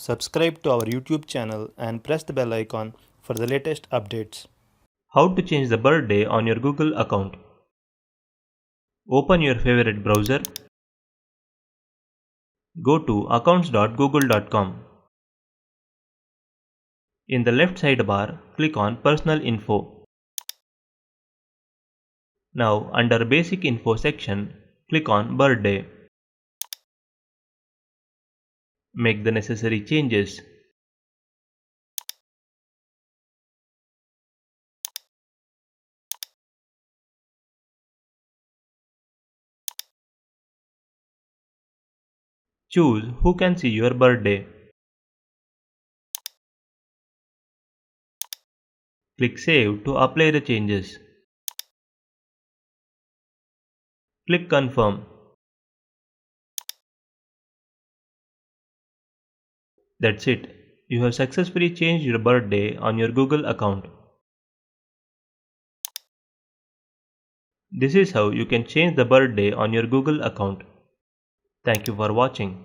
Subscribe to our YouTube channel and press the bell icon for the latest updates. How to change the birthday on your Google account. Open your favorite browser. Go to accounts.google.com. In the left sidebar, click on Personal Info. Now, under Basic Info section, click on Birthday. Make the necessary changes. Choose who can see your birthday. Click Save to apply the changes. Click Confirm. That's it. You have successfully changed your birthday on your Google account. This is how you can change the birthday on your Google account. Thank you for watching.